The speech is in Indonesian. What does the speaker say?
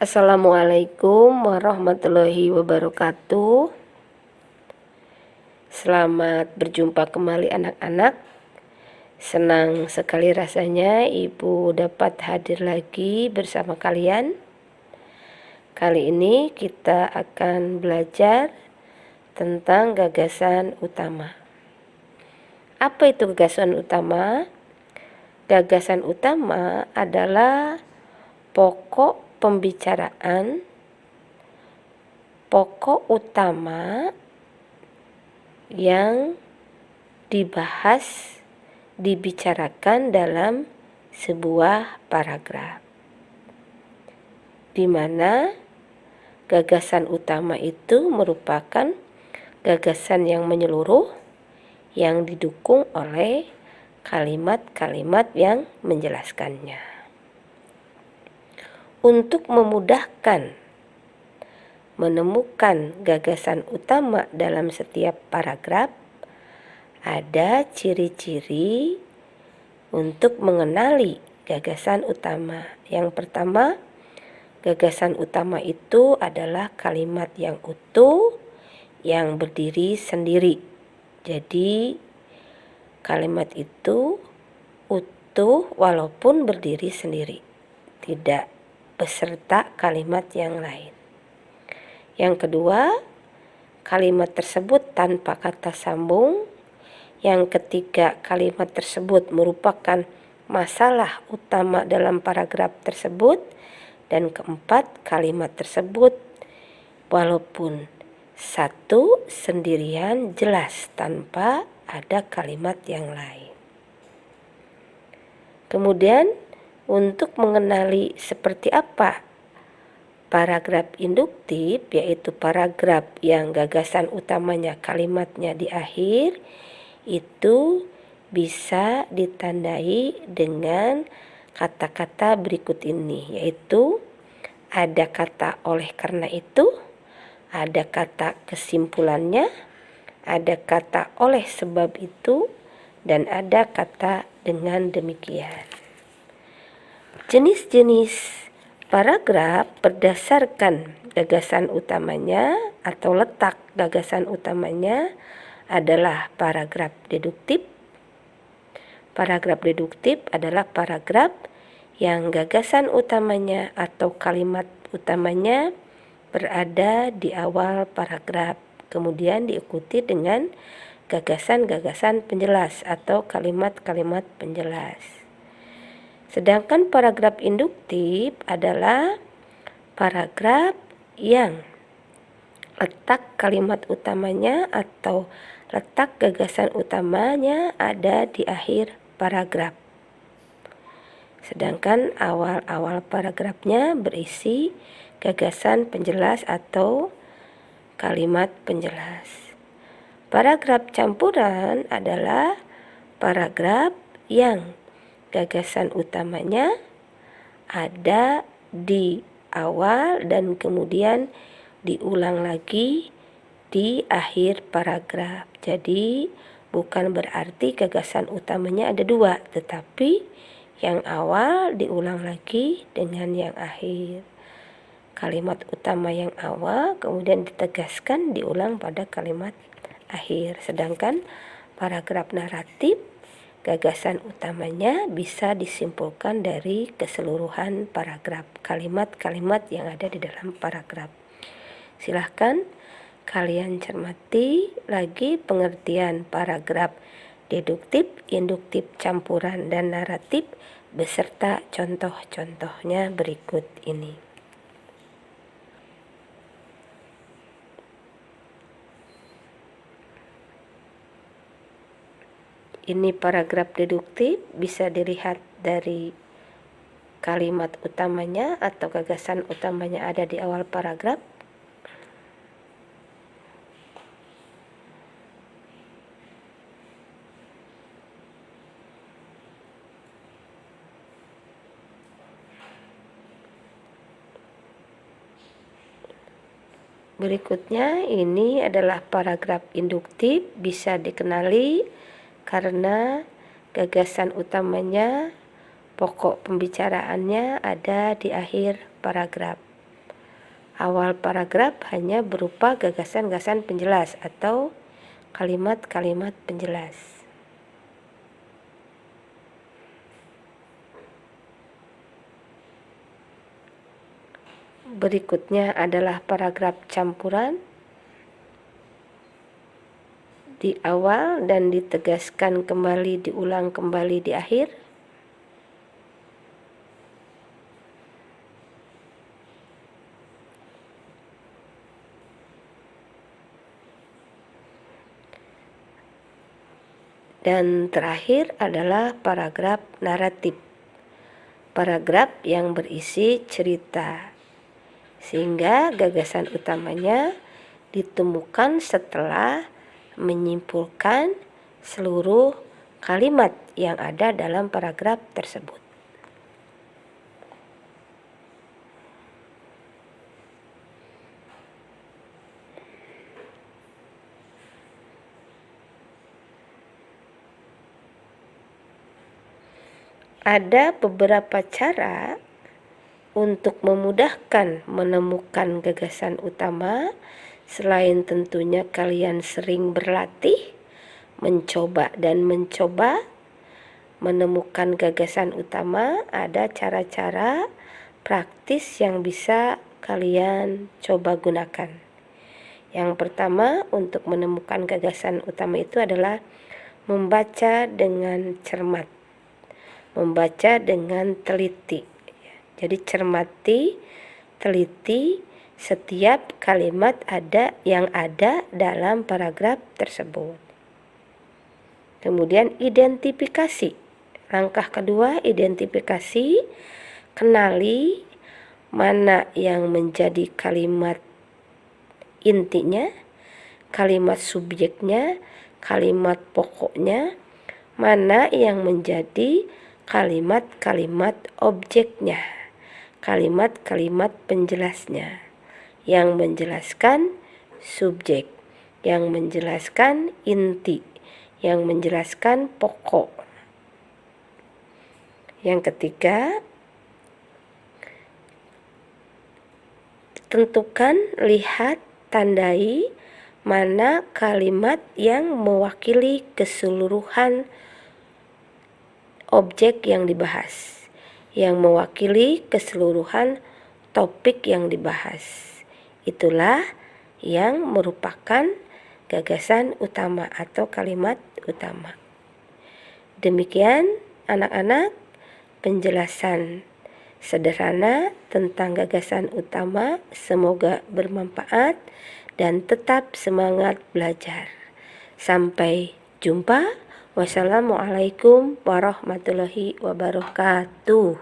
Assalamualaikum warahmatullahi wabarakatuh. Selamat berjumpa kembali anak-anak. Senang sekali rasanya Ibu dapat hadir lagi bersama kalian. Kali ini kita akan belajar tentang gagasan utama. Apa itu gagasan utama? Gagasan utama adalah pokok pembicaraan, pokok utama yang dibicarakan dalam sebuah paragraf, di mana gagasan utama itu merupakan gagasan yang menyeluruh yang didukung oleh kalimat-kalimat yang menjelaskannya. Untuk memudahkan menemukan gagasan utama dalam setiap paragraf, ada ciri-ciri untuk mengenali gagasan utama. Yang pertama, gagasan utama itu adalah kalimat yang utuh, yang berdiri sendiri. Jadi, kalimat itu utuh walaupun berdiri sendiri, tidak beserta kalimat yang lain. Yang kedua, kalimat tersebut tanpa kata sambung. Yang ketiga, kalimat tersebut merupakan masalah utama dalam paragraf tersebut. Dan keempat, kalimat tersebut walaupun satu sendirian jelas tanpa ada kalimat yang lain. Kemudian, untuk mengenali seperti apa paragraf induktif, yaitu paragraf yang gagasan utamanya kalimatnya di akhir, itu bisa ditandai dengan kata-kata berikut ini, yaitu ada kata oleh karena itu, ada kata kesimpulannya, ada kata oleh sebab itu, dan ada kata dengan demikian. Jenis-jenis paragraf berdasarkan gagasan utamanya atau letak gagasan utamanya adalah paragraf deduktif. Paragraf deduktif adalah paragraf yang gagasan utamanya atau kalimat utamanya berada di awal paragraf, kemudian diikuti dengan gagasan-gagasan penjelas atau kalimat-kalimat penjelas. Sedangkan paragraf induktif adalah paragraf yang letak kalimat utamanya atau letak gagasan utamanya ada di akhir paragraf. Sedangkan awal-awal paragrafnya berisi gagasan penjelas atau kalimat penjelas. Paragraf campuran adalah paragraf yang gagasan utamanya ada di awal dan kemudian diulang lagi di akhir paragraf. Jadi bukan berarti gagasan utamanya ada dua, tetapi yang awal diulang lagi dengan yang akhir. Kalimat utama yang awal kemudian ditegaskan diulang pada kalimat akhir. Sedangkan paragraf naratif, gagasan utamanya bisa disimpulkan dari keseluruhan paragraf, kalimat-kalimat yang ada di dalam paragraf. Silahkan kalian cermati lagi pengertian paragraf deduktif, induktif, campuran, dan naratif beserta contoh-contohnya berikut ini. Ini paragraf deduktif, bisa dilihat dari kalimat utamanya atau gagasan utamanya ada di awal paragraf. Berikutnya ini adalah paragraf induktif, bisa dikenali karena gagasan utamanya, pokok pembicaraannya ada di akhir paragraf. Awal paragraf hanya berupa gagasan-gagasan penjelas atau kalimat-kalimat penjelas. Berikutnya adalah paragraf campuran di awal dan ditegaskan kembali, diulang kembali di akhir. Dan terakhir adalah paragraf naratif, paragraf yang berisi cerita, sehingga gagasan utamanya ditemukan setelah menyimpulkan seluruh kalimat yang ada dalam paragraf tersebut. Ada beberapa cara untuk memudahkan menemukan gagasan utama, selain tentunya kalian sering berlatih, mencoba menemukan gagasan utama. Ada cara-cara praktis yang bisa kalian coba gunakan. Yang pertama, untuk menemukan gagasan utama itu adalah membaca dengan cermat, membaca dengan teliti. Jadi cermati, teliti setiap kalimat yang ada dalam paragraf tersebut. Kemudian identifikasi. Langkah kedua, identifikasi, kenali mana yang menjadi kalimat intinya, kalimat subjeknya, kalimat pokoknya, mana yang menjadi kalimat-kalimat objeknya, kalimat-kalimat penjelasnya, yang menjelaskan subjek, yang menjelaskan inti, yang menjelaskan pokok. Yang ketiga, tentukan, lihat, tandai mana kalimat yang mewakili keseluruhan objek yang dibahas, yang mewakili keseluruhan topik yang dibahas. Itulah yang merupakan gagasan utama atau kalimat utama. Demikian anak-anak penjelasan sederhana tentang gagasan utama. Semoga bermanfaat dan tetap semangat belajar. Sampai jumpa. Wassalamualaikum warahmatullahi wabarakatuh.